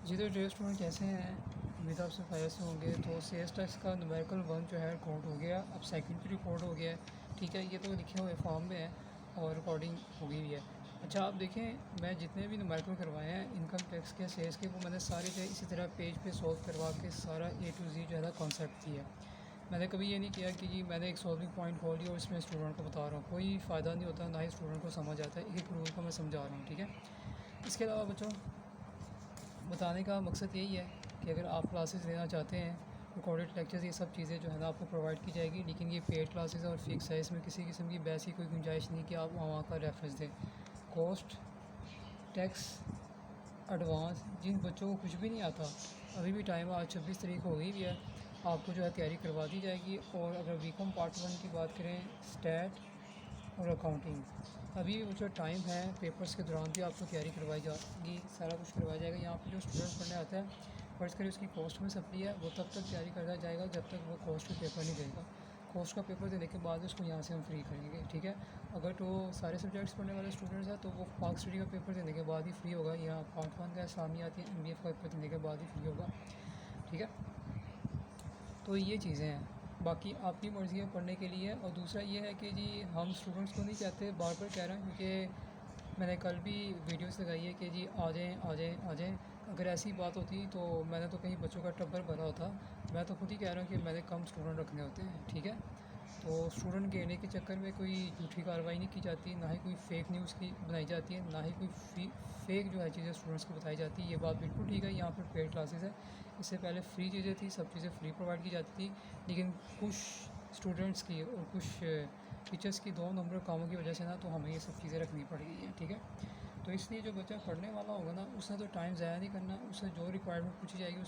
जी तो dear student कैसे हैं। उम्मीद आपसे खैरियत से होंगे। तो सेल्स टैक्स का न्यूमेरिकल 1 जो है रिकॉर्ड हो गया, अब सेकंड भी रिकॉर्ड हो गया है। ठीक है, ये तो लिखे हुए फॉर्म में है और रिकॉर्डिंग हो गई भी है। अच्छा आप देखें, मैं जितने भी न्यूमेरिकल करवाए हैं इनकम टैक्स के, सेल्स के, वो मैंने सारे जो है इसी तरह पेज पे सॉल्व करवा के सारा ए टू जी जो है ना कॉन्सेप्ट दिया है। मैंने कभी ये नहीं किया कि जी मैंने एक सॉल्विंग पॉइंट खोल लिया और इसमें स्टूडेंट को बता रहा हूँ, कोई फ़ायदा नहीं होता, ना ही स्टूडेंट को समझ आता है। एक एक रूल को मैं समझा रहा हूँ। ठीक है, इसके अलावा बच्चों बताने का मकसद यही है कि अगर आप क्लासेस लेना चाहते हैं, रिकॉर्डेड लेक्चर्स, ये सब चीज़ें जो है ना आपको प्रोवाइड की जाएगी, लेकिन ये पेड क्लासेस और फिक्स है, इसमें किसी किस्म की बहस की कोई गुंजाइश नहीं कि आप वहाँ का रेफरेंस दें। कॉस्ट, टैक्स, एडवांस, जिन बच्चों को कुछ भी नहीं आता, अभी भी टाइम है, आज 26 तारीख हो गई भी है, आपको जो है तैयारी करवा दी जाएगी। और अगर बीकॉम पार्ट 1 की बात करें, स्टैट और अकाउंटिंग, अभी जो टाइम है, पेपर्स के दौरान भी आपको तैयारी करवाई जाएगी, सारा कुछ करवाया जाएगा। यहाँ पे जो स्टूडेंट पढ़ने आता है, फर्स्ट करिए उसकी कॉस्ट में सप्ली है, वो तब तक तैयारी करता जाएगा जब तक वो कॉस्ट का पेपर नहीं देगा। कॉस्ट का पेपर देने के बाद उसको यहाँ से हम फ्री करेंगे। ठीक है, अगर तो सारे सब्जेक्ट्स पढ़ने वाले स्टूडेंट्स हैं तो वो पार्क स्टडी का पेपर देने के बाद ही फ्री होगा, या पार्ट 1 का इस्लामियात या MBF का पेपर देने के बाद ही फ्री होगा। ठीक है, तो ये चीज़ें हैं, बाकी आपकी मर्ज़ी है पढ़ने के लिए। और दूसरा ये है कि जी हम स्टूडेंट्स को नहीं चाहते, बार बार कह रहा हूँ, क्योंकि मैंने कल भी वीडियोस लगाई है कि जी आ जाएँ आ जाएँ आ जाएँ। अगर ऐसी बात होती तो मैंने तो कहीं बच्चों का टब्बर भरा होता। मैं तो खुद ही कह रहा हूँ कि मैंने कम स्टूडेंट रखने होते हैं। ठीक है, तो स्टूडेंट घेरने के चक्कर में कोई झूठी कार्रवाई नहीं की जाती, ना ही कोई फ़ेक न्यूज़ की बनाई जाती है, ना ही कोई फेक जो है चीज़ें स्टूडेंट्स को बताई जाती है। ये बात बिल्कुल ठीक है, यहाँ पर पेड क्लासेस है, इससे पहले फ्री चीज़ें थी, सब चीज़ें फ्री प्रोवाइड की जाती थी, लेकिन कुछ स्टूडेंट्स की और कुछ टीचर्स की 2 नंबर कामों की वजह से ना, तो हमें ये सब चीज़ें रखनी पड़ गई हैं। ठीक है, तो इसलिए जो बच्चा पढ़ने वाला होगा ना, उसने तो टाइम ज़ाया नहीं करना, उससे जो रिक्वायरमेंट पूछी जाएगी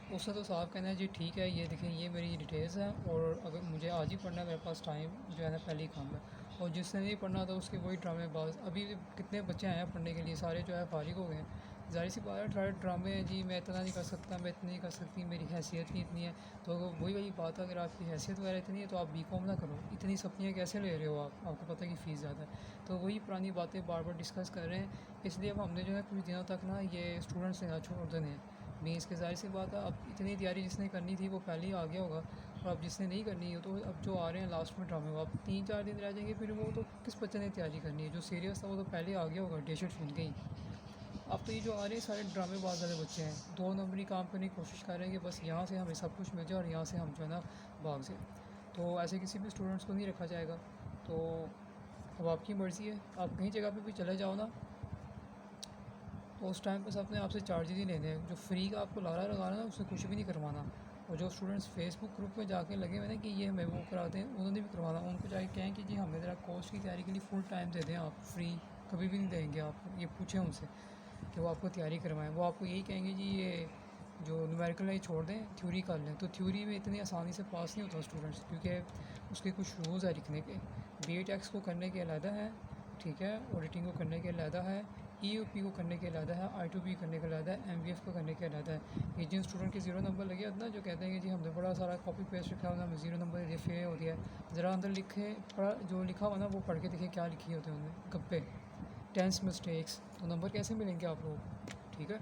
उससे तो साफ कहना है जी ठीक है, ये देखें ये मेरी डिटेल्स हैं और अगर मुझे आज ही पढ़ना है, मेरे पास टाइम जो है ना पहले ही काम है। और जिसने नहीं पढ़ना था उसके वही ड्रामेबाज, अभी कितने बच्चे आए हैं पढ़ने के लिए, सारे जो है फारिग हो गए हैं। ज़ाहिर सी बात है, ड्रामे हैं जी, मैं इतना नहीं कर सकता, मैं इतना नहीं कर सकती, मेरी हैसियत नहीं इतनी है। तो वही वही बात है, अगर आपकी हैसियत वगैरह इतनी है तो आप बीकॉम ना करो, इतनी सप्लियाँ कैसे ले रहे हो आप, आपको पता है कि फ़ीस ज़्यादा है। तो वही पुरानी बातें बार बार डिस्कस कर रहे हैं, इसलिए अब हमने जो है कुछ दिनों तक ना ये स्टूडेंट्स लेना छोड़ देने हैं। मीन्स के ज़ाहिर सी बात है, अब इतनी तैयारी जिसने करनी थी वो पहले ही आ गया होगा, और अब जिसने नहीं करनी है तो अब जो आ रहे हैं लास्ट में ड्रामे, अब 3-4 दिन रह जाएंगे, फिर वो तो किस बच्चे ने तैयारी करनी है, जो सीरियस था वो तो पहले आ गया होगा, डेट शीट सुन के ही। अब तो ये जो आ रहे हैं सारे ड्रामेबाज वाले बच्चे हैं, 2 नंबरी काम करने की कोशिश कर रहे हैं कि बस यहाँ से हमें सब कुछ मिल जाए और यहाँ से हम जो है ना भाग जाए। तो ऐसे किसी भी स्टूडेंट्स को नहीं रखा जाएगा। तो अब आपकी मर्ज़ी है, आप कहीं जगह पे भी चले जाओ ना, तो उस टाइम पे सबने आपसे चार्जेज ही लेने हैं। जो फ्री का आपको लारा लगाना ना, उससे कुछ भी नहीं करवाना। और जो स्टूडेंट्स फेसबुक ग्रुप में जाके लगे हुए ना कि ये हमें वो कराते हैं, उन्होंने भी करवाना। उनको जाके कहें कि जी हमें ज़रा कोर्स की तैयारी के लिए फुल टाइम दे दें, आप फ्री कभी भी नहीं देंगे आपको। ये पूछें उनसे कि वो आपको तैयारी करवाएं, वो आपको यही कहेंगे जी ये जो न्यूमेरिकल है ये छोड़ दें, थ्योरी कर लें। तो थ्योरी में इतनी आसानी से पास नहीं होता स्टूडेंट्स, क्योंकि उसके कुछ रूल्स है लिखने के। BA को करने के अलहदा है, ठीक है, ऑडिटिंग को करने के अलहदा है, EOP को करने के अलहदा है, I2B करने का अलहदा है, MBF को करने के अलहदा है। ये जिन स्टूडेंट के 0 नंबर लगे होते ना, जो कहते हैं कि जी हमने बड़ा सारा कॉपी पेस्ट रखा है, हमें 0 नंबर दे फेल हो गया है, ज़रा अंदर लिखे पढ़ा जो लिखा हुआ ना वो पढ़ के देखे क्या लिखी होते हैं उन्होंने, गप्पे, टेंस मिस्टेक्स, तो नंबर कैसे मिलेंगे आप लोगों को। ठीक है।